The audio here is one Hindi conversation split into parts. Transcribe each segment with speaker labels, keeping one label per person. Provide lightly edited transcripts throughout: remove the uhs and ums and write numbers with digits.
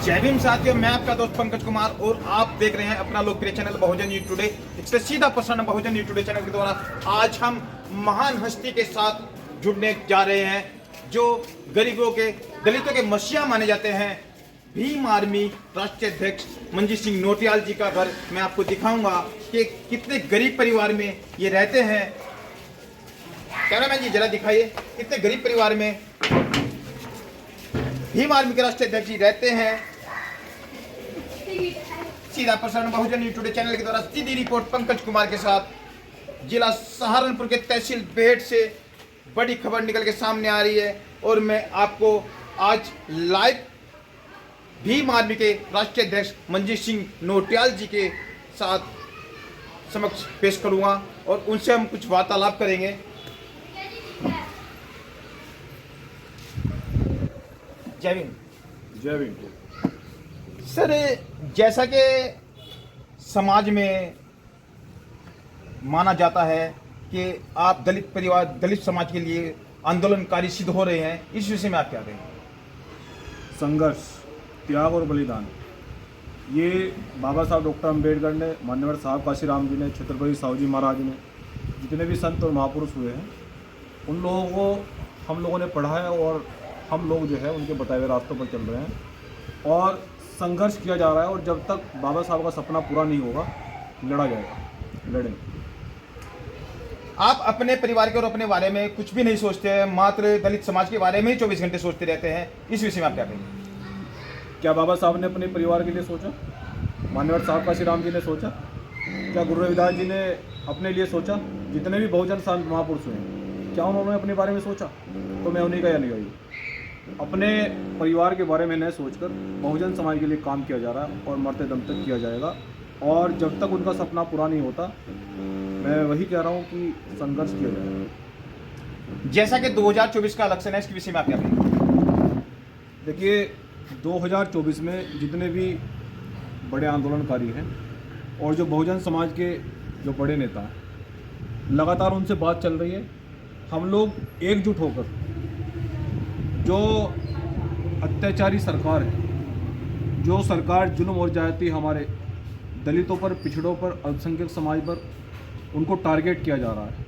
Speaker 1: जय भीम साथियों, मैं आपका दोस्त पंकज कुमार और आप देख रहे हैं अपना लोकप्रिय चैनल बहुजन न्यूज टुडे। इससे सीधा प्रसारण बहुजन न्यूज टुडे चैनल के द्वारा आज हम महान हस्ती के साथ जुड़ने जा रहे हैं जो गरीबों के दलितों के मसीहा माने जाते हैं। भीम आर्मी राष्ट्रीय अध्यक्ष मंजीत सिंह नोटियाल जी का घर मैं आपको दिखाऊंगा कि कितने गरीब परिवार में ये रहते हैं। कैमरामैन जी जरा दिखाइए, कितने गरीब परिवार में भीम आर्मी के राष्ट्रीय अध्यक्ष जी रहते हैं। सीधा प्रसारण बहुजन न्यूज टुडे चैनल के द्वारा सीधी रिपोर्ट पंकज कुमार के साथ जिला सहारनपुर के तहसील बेहट से बड़ी खबर निकल के सामने आ रही है और मैं आपको आज लाइव भीम आर्मी के राष्ट्रीय अध्यक्ष मंजीत सिंह नोटियाल जी के साथ समक्ष पेश करूंगा और उनसे हम कुछ वार्तालाप करेंगे। जय भीम।
Speaker 2: जय भीम।
Speaker 1: सर, जैसा कि समाज में माना जाता है कि आप दलित परिवार दलित समाज के लिए आंदोलनकारी सिद्ध हो रहे हैं, इस विषय में आप क्या कहेंगे?
Speaker 2: संघर्ष, त्याग और बलिदान, ये बाबा साहब डॉक्टर अम्बेडकर ने, मान्यवर साहब काशीराम जी ने, छत्रपति साहू जी महाराज ने, जितने भी संत और महापुरुष हुए हैं उन लोगों को हम लोगों ने पढ़ा है और हम लोग जो है उनके बताए हुए रास्तों पर चल रहे हैं और संघर्ष किया जा रहा है। और जब तक बाबा साहब का सपना पूरा नहीं होगा लड़ा जाएगा, लड़ेंगे।
Speaker 1: आप अपने परिवार के और अपने बारे में कुछ भी नहीं सोचते हैं, मात्र दलित समाज के बारे में ही 24 घंटे सोचते रहते हैं, इस विषय में आप क्या कहेंगे?
Speaker 2: क्या बाबा साहब ने अपने परिवार के लिए सोचा? मान्यवर साहब काशीराम जी ने सोचा? क्या गुरु रविदास जी ने अपने लिए सोचा? जितने भी बहुजन संत महापुरुष हुए, क्या उन्होंने अपने बारे में सोचा? तो मैं उन्हीं का अनुयायी। अपने परिवार के बारे में न सोचकर बहुजन समाज के लिए काम किया जा रहा है और मरते दम तक किया जाएगा। और जब तक उनका सपना पूरा नहीं होता, मैं वही कह रहा हूँ कि संघर्ष किया जाएगा।
Speaker 1: जैसा कि 2024 का इलेक्शन है, इसके विषय में आप क्या कहेंगे?
Speaker 2: देखिए, 2024 में जितने भी बड़े आंदोलनकारी हैं और जो बहुजन समाज के जो बड़े नेता हैं, लगातार उनसे बात चल रही है। हम लोग एकजुट होकर जो अत्याचारी सरकार है, जो सरकार जुल्म और ज्यादती हमारे दलितों पर, पिछड़ों पर, अल्पसंख्यक समाज पर उनको टारगेट किया जा रहा है।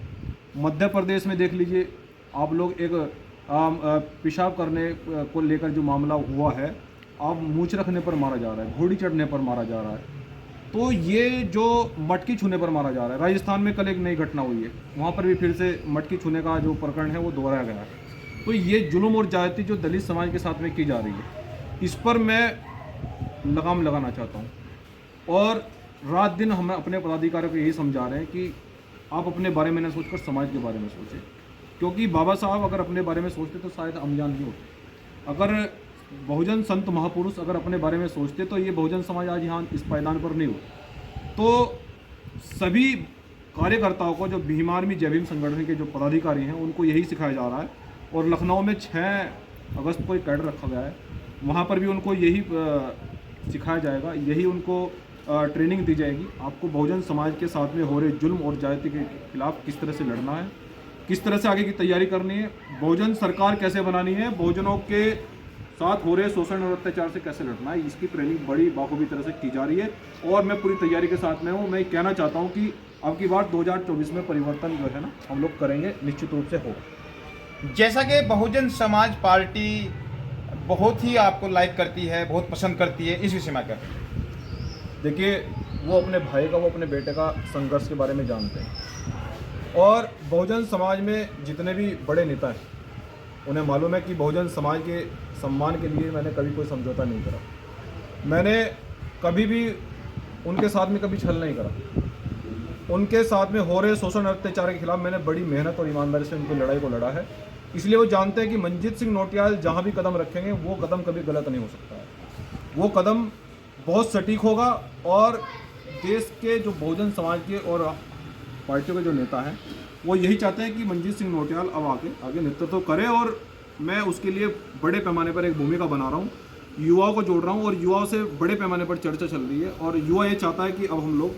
Speaker 2: मध्य प्रदेश में देख लीजिए आप लोग, एक पेशाब करने को लेकर जो मामला हुआ है, आप मूंछ रखने पर मारा जा रहा है, घोड़ी चढ़ने पर मारा जा रहा है। तो ये जो मटकी छूने पर मारा जा रहा है, राजस्थान में कल एक नई घटना हुई है, वहाँ पर भी फिर से मटकी छूने का जो प्रकरण है वो दोहराया गया है। तो ये जुल्म और ज्यादती जो दलित समाज के साथ में की जा रही है, इस पर मैं लगाम लगाना चाहता हूँ। और रात दिन हम अपने पदाधिकारियों को यही समझा रहे हैं कि आप अपने बारे में न सोचकर समाज के बारे में सोचें, क्योंकि बाबा साहब अगर अपने बारे में सोचते तो शायद अनजान नहीं होते। अगर बहुजन संत महापुरुष अगर अपने बारे में सोचते तो ये बहुजन समाज आज यहाँ इस पायदान पर नहीं होता। तो सभी कार्यकर्ताओं को, जो भीम आर्मी जय भीम संगठन के जो पदाधिकारी हैं, उनको यही सिखाया जा रहा है। और लखनऊ में 6 अगस्त को एक कैडर रखा गया है, वहाँ पर भी उनको यही सिखाया जाएगा, यही उनको ट्रेनिंग दी जाएगी। आपको बहुजन समाज के साथ में हो रहे जुल्म और ज्यादती के खिलाफ किस तरह से लड़ना है, किस तरह से आगे की तैयारी करनी है, बहुजन सरकार कैसे बनानी है, बहुजनों के साथ हो रहे शोषण और अत्याचार से कैसे लड़ना है, इसकी ट्रेनिंग बड़ी बाखूबी तरह से की जा रही है। और मैं पूरी तैयारी के साथ में हूँ। मैं कहना चाहता हूँ कि अब की बार 2024 में परिवर्तन जो है ना, हम लोग करेंगे, निश्चित रूप से होगा।
Speaker 1: जैसा कि बहुजन समाज पार्टी बहुत ही आपको लाइक करती है, बहुत पसंद करती है, इस विषय में क्या?
Speaker 2: देखिए, वो अपने भाई का, वो अपने बेटे का संघर्ष के बारे में जानते हैं। और बहुजन समाज में जितने भी बड़े नेता हैं, उन्हें मालूम है कि बहुजन समाज के सम्मान के लिए मैंने कभी कोई समझौता नहीं करा। मैंने कभी भी उनके साथ में कभी छल नहीं करा। उनके साथ में हो रहे शोषण और अत्याचार के खिलाफ मैंने बड़ी मेहनत और ईमानदारी से उनकी लड़ाई को लड़ा है। इसलिए वो जानते हैं कि मंजीत सिंह नोटियाल जहाँ भी कदम रखेंगे वो कदम कभी गलत नहीं हो सकता है। वो कदम बहुत सटीक होगा और देश के जो बहुजन समाज के और पार्टियों के जो नेता हैं, वो यही चाहते हैं कि मंजीत सिंह नोटियाल अब आगे नेतृत्व करे। और मैं उसके लिए बड़े पैमाने पर एक भूमिका बना रहा हूँ, युवाओं को जोड़ रहा हूँ और युवाओं से बड़े पैमाने पर चर्चा चल रही है। और युवा ये चाहता है कि अब हम लोग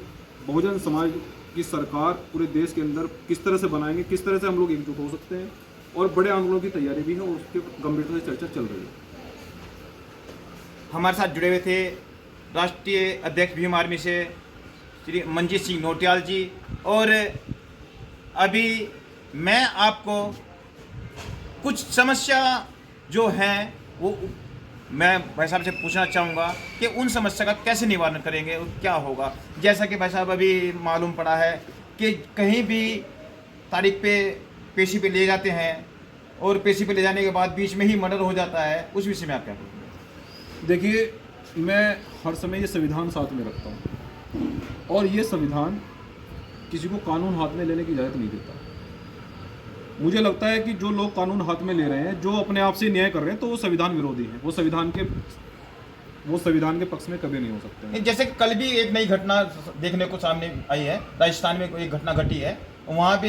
Speaker 2: बहुजन समाज की सरकार पूरे देश के अंदर किस तरह से बनाएंगे, किस तरह से हम लोग एकजुट हो सकते हैं। और बड़े आंदोलनों की तैयारी भी है और उसके गंभीरता से चर्चा चल रही है।
Speaker 1: हमारे साथ जुड़े हुए थे राष्ट्रीय अध्यक्ष भीम आर्मी से श्री मंजीत सिंह नौटियाल जी। और अभी मैं आपको कुछ समस्या जो हैं वो मैं भाई साहब से पूछना चाहूँगा कि उन समस्या का कैसे निवारण करेंगे और क्या होगा। जैसा कि भाई साहब अभी मालूम पड़ा है कि कहीं भी तारीख पे पेशी पे ले जाते हैं और पेशी पे ले जाने के बाद बीच में ही मर्डर हो जाता है, उस विषय में आप क्या कहेंगे?
Speaker 2: देखिए, मैं हर समय ये संविधान साथ में रखता हूँ और ये संविधान किसी को कानून हाथ में लेने की इजाज़त नहीं देता। मुझे लगता है कि जो लोग कानून हाथ में ले रहे हैं, जो अपने आप से न्याय कर रहे हैं, तो वो संविधान विरोधी हैं। वो संविधान के पक्ष में कभी नहीं हो सकते हैं।
Speaker 1: जैसे कल भी एक नई घटना देखने को सामने आई है, राजस्थान में कोई एक घटना घटी है, वहाँ पे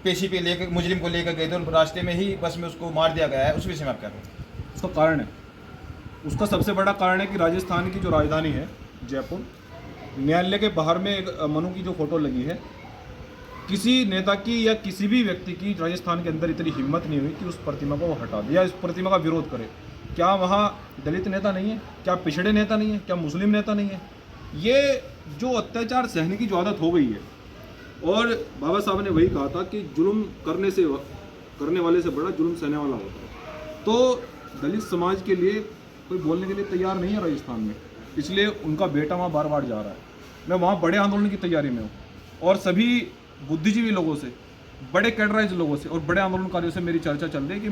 Speaker 1: पेशी पे लेकर मुजरिम को लेकर गए थे और रास्ते में ही बस में उसको मार दिया गया है, उस विषय में आप क्या कहेंगे?
Speaker 2: उसका कारण है, उसका सबसे बड़ा कारण है कि राजस्थान की जो राजधानी है जयपुर, न्यायालय के बाहर में एक मनु की जो फोटो लगी है, किसी नेता की या किसी भी व्यक्ति की राजस्थान के अंदर इतनी हिम्मत नहीं हुई कि उस प्रतिमा को वो हटा दे या इस प्रतिमा का विरोध करे। क्या वहाँ दलित नेता नहीं है? क्या पिछड़े नेता नहीं है? क्या मुस्लिम नेता नहीं है? ये जो अत्याचार सहने की जो आदत हो गई है, और बाबा साहब ने वही कहा था कि जुल्म करने वाले से बड़ा जुल्म सहने वाला होता है। तो दलित समाज के लिए कोई बोलने के लिए तैयार नहीं है राजस्थान में, इसलिए उनका बेटा वहाँ बार बार जा रहा है। मैं वहाँ बड़े आंदोलन की तैयारी में हूँ और सभी बुद्धिजीवी लोगों से, बड़े कैडराइज लोगों से और बड़े आंदोलनकारियों से मेरी चर्चा चल रही है कि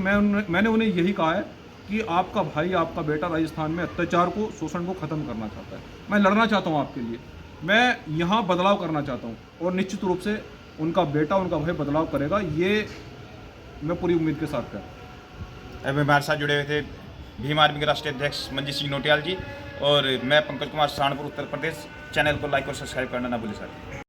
Speaker 2: मैंने उन्हें यही कहा है कि आपका भाई, आपका बेटा राजस्थान में अत्याचार को, शोषण को ख़त्म करना चाहता है। मैं लड़ना चाहता हूँ आपके लिए, मैं यहाँ बदलाव करना चाहता हूँ और निश्चित रूप से उनका बेटा, उनका भाई बदलाव करेगा, ये मैं पूरी उम्मीद के साथ कहता हूँ।
Speaker 1: अभी हमारे साथ जुड़े हुए थे भीम आर्मी के राष्ट्रीय अध्यक्ष मंजीत सिंह नौटियाल जी और मैं पंकज कुमार, सहारनपुर, उत्तर प्रदेश। चैनल को लाइक और सब्सक्राइब करना ना भूलें सर।